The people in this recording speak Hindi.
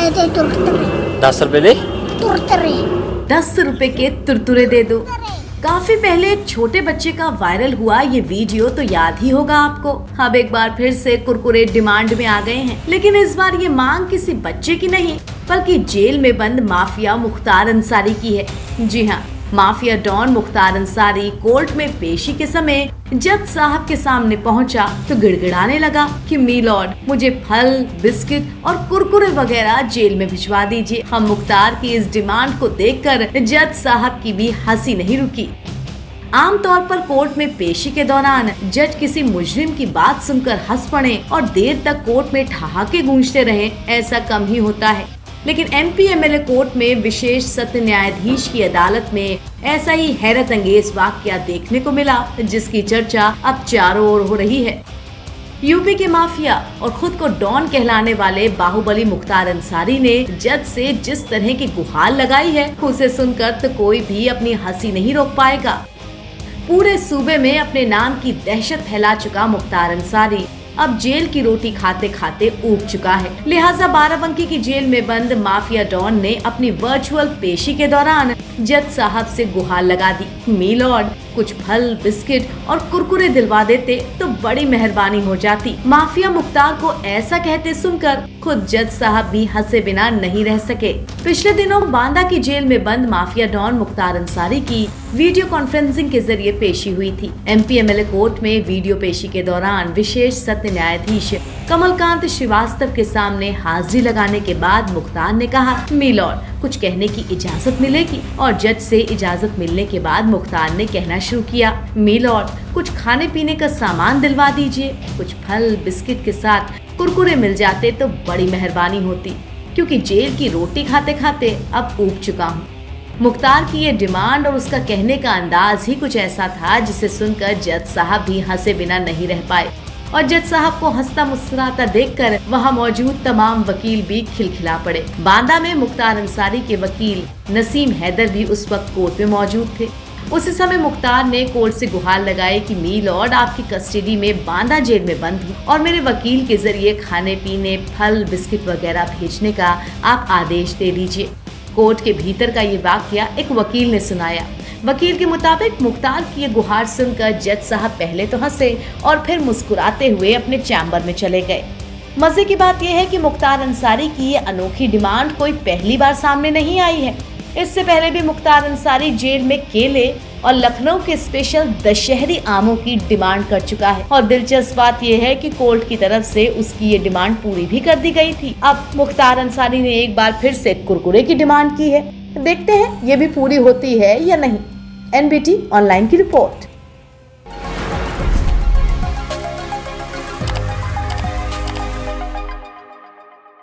रुपए दे तुरतुरे। 10 रुपए दे तुरतुरे। 10 रुपए के तुरतुरे दे दो। काफी पहले एक छोटे बच्चे का वायरल हुआ ये वीडियो तो याद ही होगा आपको। अब एक बार फिर से कुरकुरे डिमांड में आ गए हैं, लेकिन इस बार ये मांग किसी बच्चे की नहीं बल्कि जेल में बंद माफिया मुख्तार अंसारी की है। जी हाँ, mafia don Mukhtar Ansari court में पेशी के समय जज साहब के सामने पहुंचा तो गिड़गिड़ाने लगा कि मी लॉर्ड, मुझे फल, बिस्किट और कुरकुरे वगैरह जेल में भिजवा दीजिए। हम मुख्तार की इस डिमांड को देखकर जज साहब की भी हंसी नहीं रुकी। आमतौर पर कोर्ट में पेशी के दौरान जज किसी मुजरिम की बात सुनकर हंस पड़े और देर तक कोर्ट में ठहाके गूंजते रहे, ऐसा कम ही होता है। लेकिन MP MLA कोर्ट में विशेष सत्र न्यायाधीश की अदालत में ऐसा ही हैरत अंगेज वाकया देखने को मिला, जिसकी चर्चा अब चारों ओर हो रही है। यूपी के माफिया और खुद को डॉन कहलाने वाले बाहुबली मुख्तार अंसारी ने जज से जिस तरह की गुहार लगाई है, उसे सुनकर तो कोई भी अपनी हंसी नहीं रोक पाएगा। पूरे सूबे में अपने नाम की दहशत फैला चुका मुख्तार अंसारी अब जेल की रोटी खाते खाते ऊब चुका है। लिहाजा बाराबंकी की जेल में बंद माफिया डॉन ने अपनी वर्चुअल पेशी के दौरान जज साहब से गुहार लगा दी, मी लॉर्ड, कुछ फल, बिस्किट और कुरकुरे दिलवा देते तो बड़ी मेहरबानी हो जाती। माफिया मुख्तार को ऐसा कहते सुनकर खुद जज साहब भी हंसे बिना नहीं रह सके। पिछले दिनों बांदा की जेल में बंद माफिया डॉन मुख्तार अंसारी की वीडियो कॉन्फ्रेंसिंग के जरिए पेशी हुई थी। MP MLA कोर्ट में वीडियो पेशी के दौरान विशेष सत्र न्यायाधीश कमलकांत श्रीवास्तव के सामने हाजिरी लगाने के बाद मुख्तार ने कहा, मी लॉर्ड, कुछ कहने की इजाजत मिलेगी। और जज से इजाजत मिलने के बाद मुख्तार ने कहना शुरू किया, मी लॉर्ड, कुछ खाने पीने का सामान दिलवा दीजिए। कुछ फल, बिस्किट के साथ कुरकुरे मिल जाते तो बड़ी मेहरबानी होती, क्योंकि जेल की रोटी खाते खाते अब ऊब चुका हूँ। मुख्तार की ये डिमांड और उसका कहने का अंदाज ही कुछ ऐसा था जिसे सुनकर जज साहब भी हंसे बिना नहीं रह पाए। और जज साहब को हंसता मुस्कुराता देखकर वहां मौजूद तमाम वकील भी खिलखिला पड़े। बांदा में मुख्तार अंसारी के वकील नसीम हैदर भी उस वक्त कोर्ट में मौजूद थे। उसी समय मुख्तार ने कोर्ट से गुहार लगाई कि मी लॉर्ड, आपकी कस्टडी में बांदा जेल में बंद हूँ और मेरे वकील के जरिए खाने पीने, फल, बिस्किट वगैरह भेजने का आप आदेश दे दीजिए। कोर्ट के भीतर का ये वाकया एक वकील ने सुनाया। वकील के मुताबिक मुख्तार की ये गुहार सुनकर जज साहब पहले तो हंसे और फिर मुस्कुराते हुए अपने चैम्बर में चले गए। मजे की बात यह है कि मुख्तार अंसारी की ये अनोखी डिमांड कोई पहली बार सामने नहीं आई है। इससे पहले भी मुख्तार अंसारी जेल में केले और लखनऊ के स्पेशल दशहरी आमों की डिमांड कर चुका है। और दिलचस्प बात यह है कि कोर्ट की तरफ से उसकी ये डिमांड पूरी भी कर दी गई थी। अब मुख्तार अंसारी ने एक बार फिर से कुरकुरे की डिमांड की है। देखते हैं ये भी पूरी होती है या नहीं। NBT ऑनलाइन की रिपोर्ट।